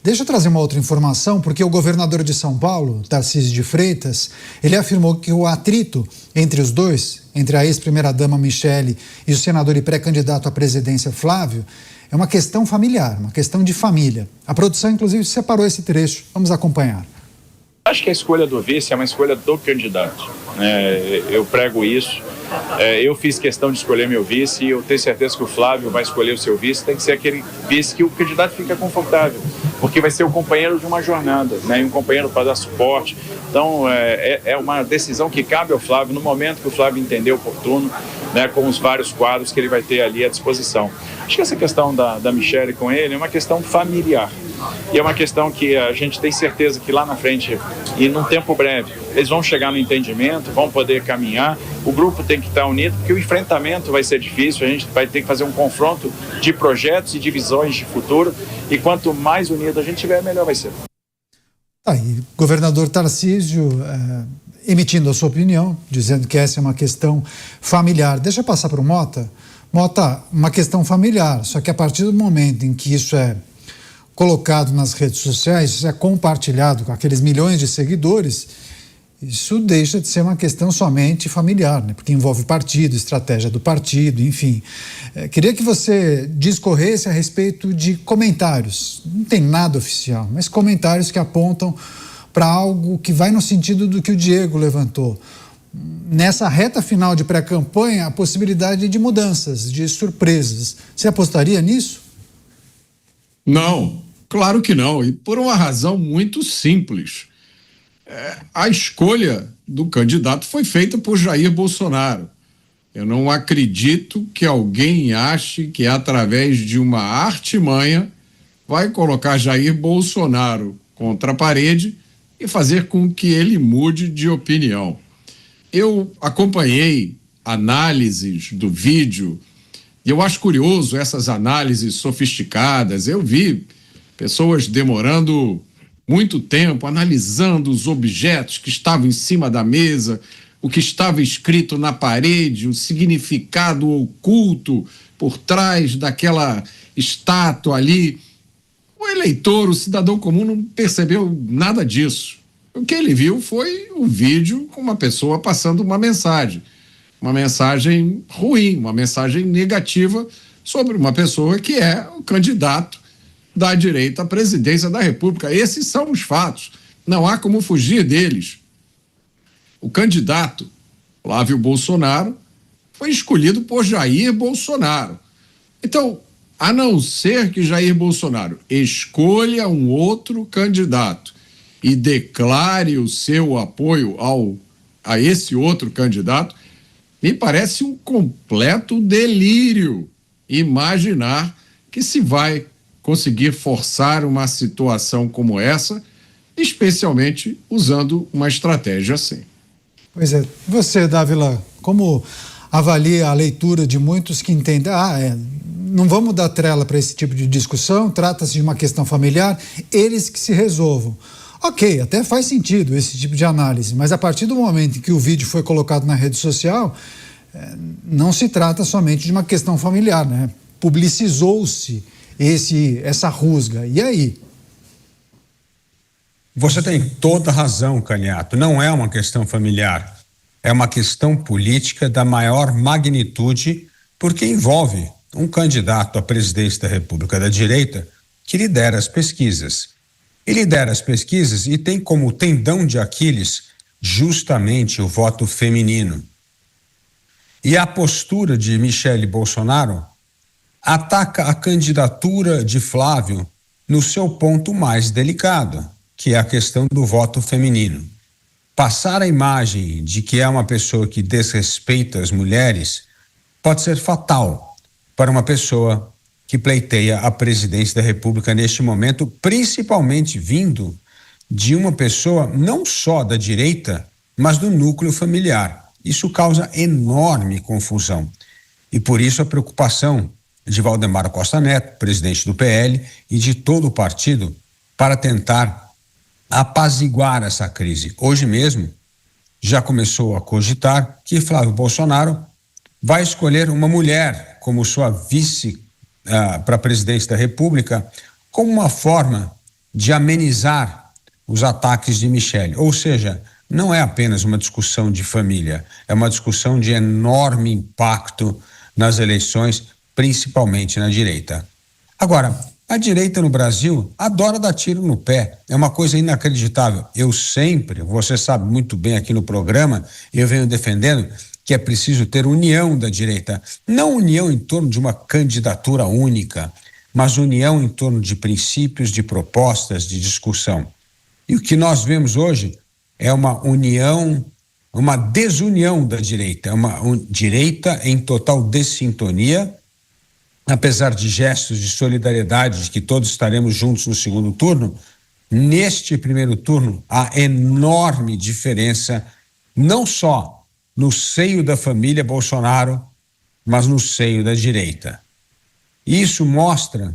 Deixa eu trazer uma outra informação, porque o governador de São Paulo, Tarcísio de Freitas, ele afirmou que o atrito entre os dois, entre a ex-primeira-dama Michele e o senador e pré-candidato à presidência Flávio, é uma questão familiar, uma questão de família. A produção, inclusive, separou esse trecho. Vamos acompanhar. Acho que a escolha do vice é uma escolha do candidato. Eu prego isso. Eu fiz questão de escolher meu vice e eu tenho certeza que o Flávio vai escolher o seu vice. Tem que ser aquele vice que o candidato fica confortável, porque vai ser o companheiro de uma jornada, né? E um companheiro para dar suporte. Então, é uma decisão que cabe ao Flávio no momento que o Flávio entender oportuno, né? Com os vários quadros que ele vai ter ali à disposição. Acho que essa questão da Michele com ele é uma questão familiar. E é uma questão que a gente tem certeza que lá na frente, e num tempo breve, eles vão chegar no entendimento, vão poder caminhar. O grupo tem que estar unido, porque o enfrentamento vai ser difícil, a gente vai ter que fazer um confronto de projetos e de visões de futuro, e quanto mais unido a gente tiver, melhor vai ser. Aí, governador Tarcísio emitindo a sua opinião, dizendo que essa é uma questão familiar. Deixa eu passar para o Mota. Mota, uma questão familiar, só que a partir do momento em que isso é colocado nas redes sociais, isso é compartilhado com aqueles milhões de seguidores, isso deixa de ser uma questão somente familiar, né? Porque envolve partido, estratégia do partido, enfim. Queria que você discorresse a respeito de comentários, não tem nada oficial, mas comentários que apontam para algo que vai no sentido do que o Diego levantou. Nessa reta final de pré-campanha, a possibilidade de mudanças, de surpresas. Você apostaria nisso? Não, claro que não, e por uma razão muito simples. A escolha do candidato foi feita por Jair Bolsonaro. Eu não acredito que alguém ache que através de uma artimanha vai colocar Jair Bolsonaro contra a parede e fazer com que ele mude de opinião. Eu acompanhei análises do vídeo e eu acho curioso essas análises sofisticadas. Eu vi pessoas demorando muito tempo analisando os objetos que estavam em cima da mesa, o que estava escrito na parede, o significado oculto por trás daquela estátua ali. O eleitor, o cidadão comum, não percebeu nada disso. O que ele viu foi um vídeo com uma pessoa passando uma mensagem ruim, uma mensagem negativa sobre uma pessoa que é o candidato da direita à presidência da República. Esses são os fatos, não há como fugir deles. O candidato Flávio Bolsonaro foi escolhido por Jair Bolsonaro. Então, a não ser que Jair Bolsonaro escolha um outro candidato e declare o seu apoio a esse outro candidato, me parece um completo delírio imaginar que se vai conseguir forçar uma situação como essa, especialmente usando uma estratégia assim. Pois é. Você, Dávila, como avalia a leitura de muitos que entendem, não vamos dar trela para esse tipo de discussão, trata-se de uma questão familiar, eles que se resolvam. Ok, até faz sentido esse tipo de análise, mas a partir do momento em que o vídeo foi colocado na rede social, não se trata somente de uma questão familiar, né? Publicizou-se essa rusga. E aí? Você tem toda razão, Caniato. Não é uma questão familiar. É uma questão política da maior magnitude, porque envolve um candidato à presidência da República da direita que lidera as pesquisas. E lidera as pesquisas e tem como tendão de Aquiles justamente o voto feminino. E a postura de Michele Bolsonaro ataca a candidatura de Flávio no seu ponto mais delicado, que é a questão do voto feminino. Passar a imagem de que é uma pessoa que desrespeita as mulheres pode ser fatal para uma pessoa que pleiteia a presidência da República neste momento, principalmente vindo de uma pessoa não só da direita, mas do núcleo familiar. Isso causa enorme confusão. E por isso a preocupação de Valdemar Costa Neto, presidente do PL, e de todo o partido, para tentar apaziguar essa crise. Hoje mesmo, já começou a cogitar que Flávio Bolsonaro vai escolher uma mulher como sua vice para a presidência da República, como uma forma de amenizar os ataques de Michele. Ou seja, não é apenas uma discussão de família, é uma discussão de enorme impacto nas eleições, principalmente na direita. Agora, a direita no Brasil adora dar tiro no pé, é uma coisa inacreditável. Eu sempre, você sabe muito bem aqui no programa, eu venho defendendo que é preciso ter união da direita, não união em torno de uma candidatura única, mas união em torno de princípios, de propostas, de discussão. E o que nós vemos hoje é uma união, uma desunião da direita, uma direita em total dessintonia, apesar de gestos de solidariedade, de que todos estaremos juntos no segundo turno. Neste primeiro turno, há enorme diferença, não só no seio da família Bolsonaro, mas no seio da direita. Isso mostra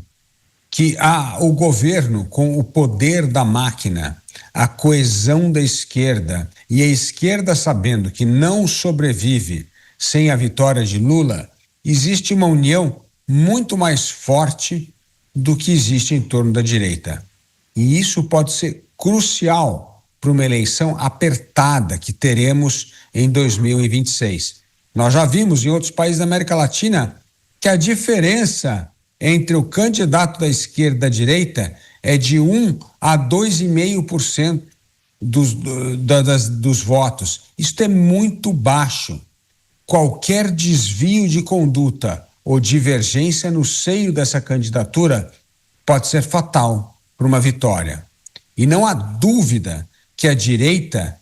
que o governo, com o poder da máquina, a coesão da esquerda, e a esquerda sabendo que não sobrevive sem a vitória de Lula, existe uma união muito mais forte do que existe em torno da direita. E isso pode ser crucial para uma eleição apertada que teremos em 2026. Nós já vimos em outros países da América Latina que a diferença entre o candidato da esquerda e da direita é de 1 a 2,5% dos votos. Isso é muito baixo. Qualquer desvio de conduta ou divergência no seio dessa candidatura pode ser fatal para uma vitória. E não há dúvida que a direita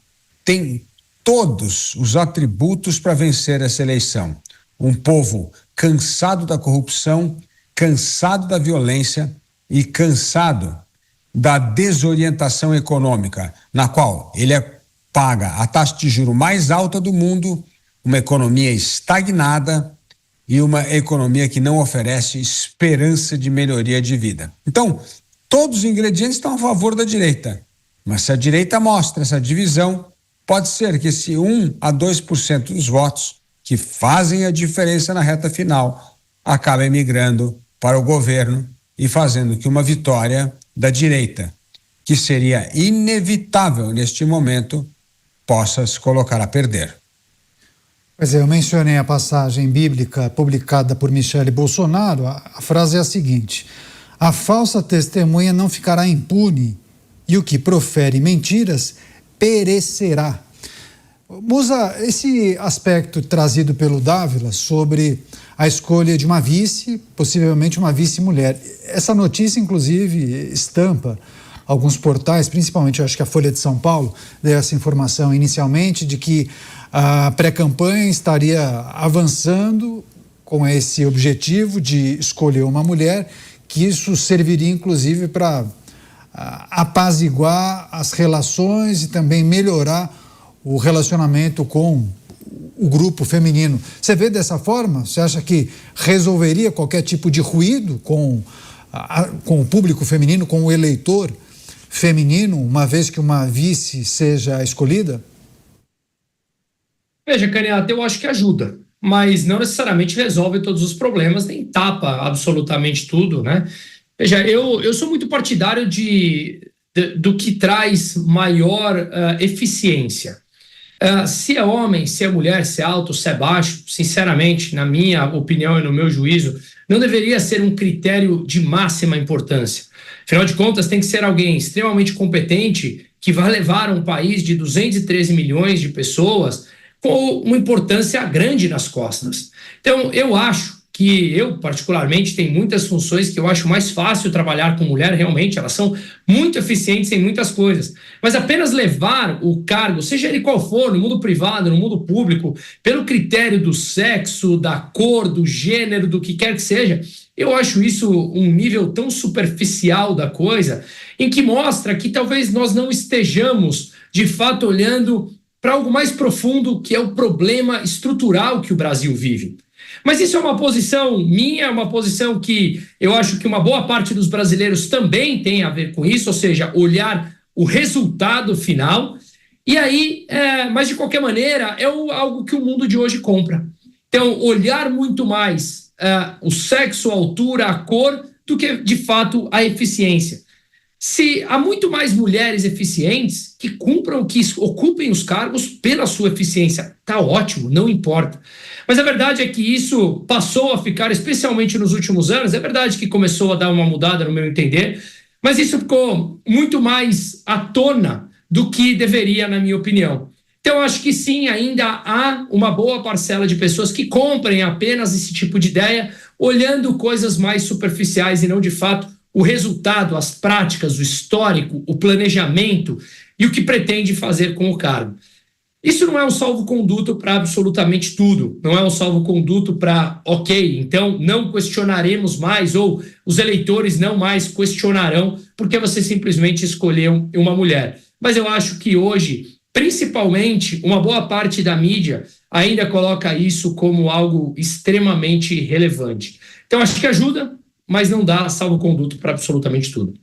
tem todos os atributos para vencer essa eleição. Um povo cansado da corrupção, cansado da violência e cansado da desorientação econômica, na qual ele paga a taxa de juros mais alta do mundo, uma economia estagnada e uma economia que não oferece esperança de melhoria de vida. Então, todos os ingredientes estão a favor da direita, mas se a direita mostra essa divisão, pode ser que esse 1 a 2% dos votos que fazem a diferença na reta final acabem migrando para o governo e fazendo que uma vitória da direita, que seria inevitável neste momento, possa se colocar a perder. Pois é, eu mencionei a passagem bíblica publicada por Michele Bolsonaro. A frase é a seguinte: a falsa testemunha não ficará impune e o que profere mentiras perecerá. Musa, esse aspecto trazido pelo Dávila sobre a escolha de uma vice, possivelmente uma vice-mulher. Essa notícia, inclusive, estampa alguns portais, principalmente, eu acho que a Folha de São Paulo, deu essa informação inicialmente de que a pré-campanha estaria avançando com esse objetivo de escolher uma mulher, que isso serviria, inclusive, para apaziguar as relações e também melhorar o relacionamento com o grupo feminino. Você vê dessa forma? Você acha que resolveria qualquer tipo de ruído com o público feminino, com o eleitor feminino, uma vez que uma vice seja escolhida? Veja, Caniato, eu acho que ajuda, mas não necessariamente resolve todos os problemas, nem tapa absolutamente tudo, né? Veja, eu sou muito partidário do que traz maior eficiência. Se é homem, se é mulher, se é alto, se é baixo, sinceramente, na minha opinião e no meu juízo, não deveria ser um critério de máxima importância. Afinal de contas, tem que ser alguém extremamente competente que vai levar um país de 213 milhões de pessoas com uma importância grande nas costas. Então, eu acho que particularmente, tenho muitas funções que eu acho mais fácil trabalhar com mulher, realmente, elas são muito eficientes em muitas coisas. Mas apenas levar o cargo, seja ele qual for, no mundo privado, no mundo público, pelo critério do sexo, da cor, do gênero, do que quer que seja, eu acho isso um nível tão superficial da coisa, em que mostra que talvez nós não estejamos, de fato, olhando para algo mais profundo, que é o problema estrutural que o Brasil vive. Mas isso é uma posição minha, é uma posição que eu acho que uma boa parte dos brasileiros também tem a ver com isso, ou seja, olhar o resultado final. E aí, mas de qualquer maneira, é algo que o mundo de hoje compra. Então, olhar muito mais o sexo, a altura, a cor, do que, de fato, a eficiência. se há muito mais mulheres eficientes que ocupem os cargos pela sua eficiência. Tá ótimo, não importa. Mas a verdade é que isso passou a ficar, especialmente nos últimos anos, é verdade que começou a dar uma mudada no meu entender, mas isso ficou muito mais à tona do que deveria, na minha opinião. Então, acho que sim, ainda há uma boa parcela de pessoas que comprem apenas esse tipo de ideia, olhando coisas mais superficiais e não, de fato, o resultado, as práticas, o histórico, o planejamento e o que pretende fazer com o cargo. Isso não é um salvo-conduto para absolutamente tudo, não é um salvo-conduto para, ok, então não questionaremos mais, ou os eleitores não mais questionarão porque você simplesmente escolheu uma mulher. Mas eu acho que hoje, principalmente, uma boa parte da mídia ainda coloca isso como algo extremamente relevante. Então, acho que ajuda, mas não dá salvo-conduto para absolutamente tudo.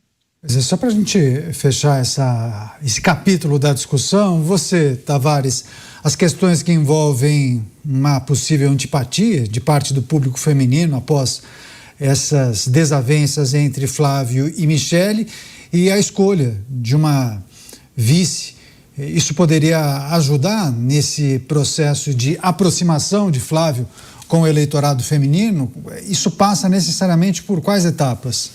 Só para a gente fechar esse capítulo da discussão, você, Tavares, as questões que envolvem uma possível antipatia de parte do público feminino após essas desavenças entre Flávio e Michele e a escolha de uma vice, isso poderia ajudar nesse processo de aproximação de Flávio com o eleitorado feminino? Isso passa necessariamente por quais etapas?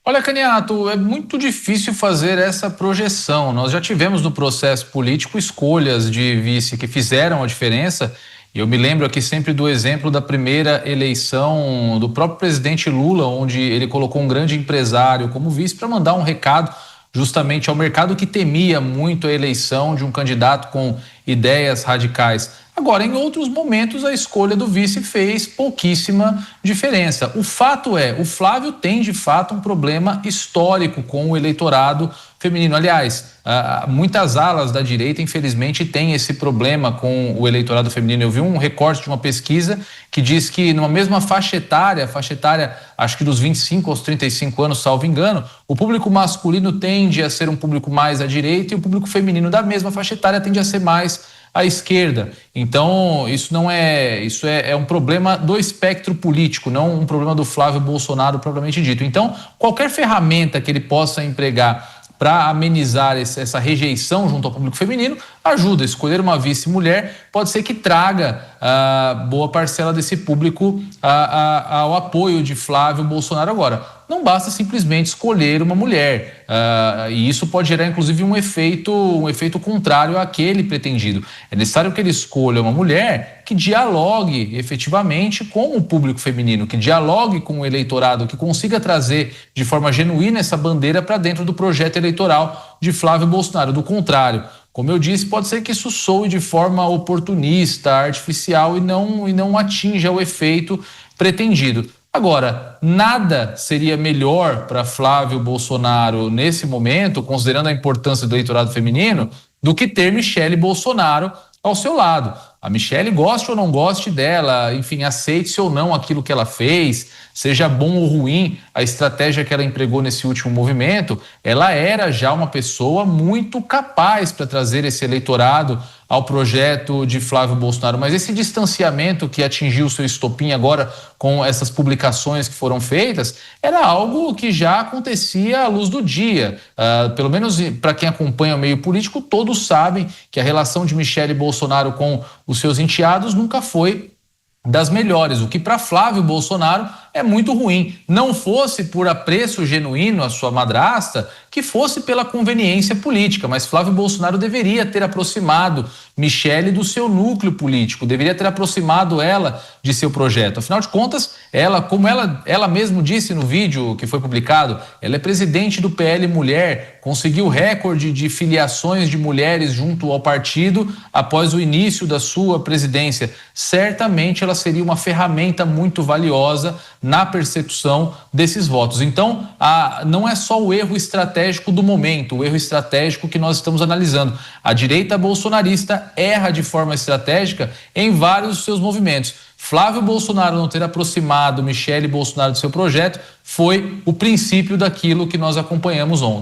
Olha, Caniato, é muito difícil fazer essa projeção. Nós já tivemos no processo político escolhas de vice que fizeram a diferença. E eu me lembro aqui sempre do exemplo da primeira eleição do próprio presidente Lula, onde ele colocou um grande empresário como vice para mandar um recado justamente ao mercado que temia muito a eleição de um candidato com ideias radicais. Agora, em outros momentos, a escolha do vice fez pouquíssima diferença. O fato é, o Flávio tem, de fato, um problema histórico com o eleitorado feminino. Aliás, muitas alas da direita, infelizmente, têm esse problema com o eleitorado feminino. Eu vi um recorte de uma pesquisa que diz que numa mesma faixa etária, acho que dos 25 aos 35 anos, salvo engano, o público masculino tende a ser um público mais à direita e o público feminino da mesma faixa etária tende a ser mais à esquerda. Então, isso é um problema do espectro político, não um problema do Flávio Bolsonaro propriamente dito. Então, qualquer ferramenta que ele possa empregar para amenizar essa rejeição junto ao público feminino ajuda. Escolher uma vice-mulher pode ser que traga boa parcela desse público ao apoio de Flávio Bolsonaro. Agora, não basta simplesmente escolher uma mulher, e isso pode gerar inclusive um efeito contrário àquele pretendido. É necessário que ele escolha uma mulher que dialogue efetivamente com o público feminino, que dialogue com o eleitorado, que consiga trazer de forma genuína essa bandeira para dentro do projeto eleitoral de Flávio Bolsonaro. Do contrário, como eu disse, pode ser que isso soe de forma oportunista, artificial e não atinja o efeito pretendido. Agora, nada seria melhor para Flávio Bolsonaro nesse momento, considerando a importância do eleitorado feminino, do que ter Michele Bolsonaro ao seu lado. A Michele, goste ou não goste dela, enfim, aceite-se ou não aquilo que ela fez, seja bom ou ruim a estratégia que ela empregou nesse último movimento, ela era já uma pessoa muito capaz para trazer esse eleitorado ao projeto de Flávio Bolsonaro. Mas esse distanciamento que atingiu seu estopim agora com essas publicações que foram feitas, era algo que já acontecia à luz do dia. Pelo menos para quem acompanha o meio político, todos sabem que a relação de Michele Bolsonaro com os seus enteados nunca foi das melhores, o que para Flávio Bolsonaro é muito ruim. Não fosse por apreço genuíno à sua madrasta, que fosse pela conveniência política, mas Flávio Bolsonaro deveria ter aproximado Michele do seu núcleo político, deveria ter aproximado ela de seu projeto. Afinal de contas, como ela mesmo disse no vídeo que foi publicado, ela é presidente do PL Mulher, conseguiu recorde de filiações de mulheres junto ao partido após o início da sua presidência. Certamente ela seria uma ferramenta muito valiosa na persecução desses votos. Então, não é só o erro estratégico do momento, o erro estratégico que nós estamos analisando. A direita bolsonarista erra de forma estratégica em vários dos seus movimentos. Flávio Bolsonaro não ter aproximado Michele Bolsonaro do seu projeto foi o princípio daquilo que nós acompanhamos ontem.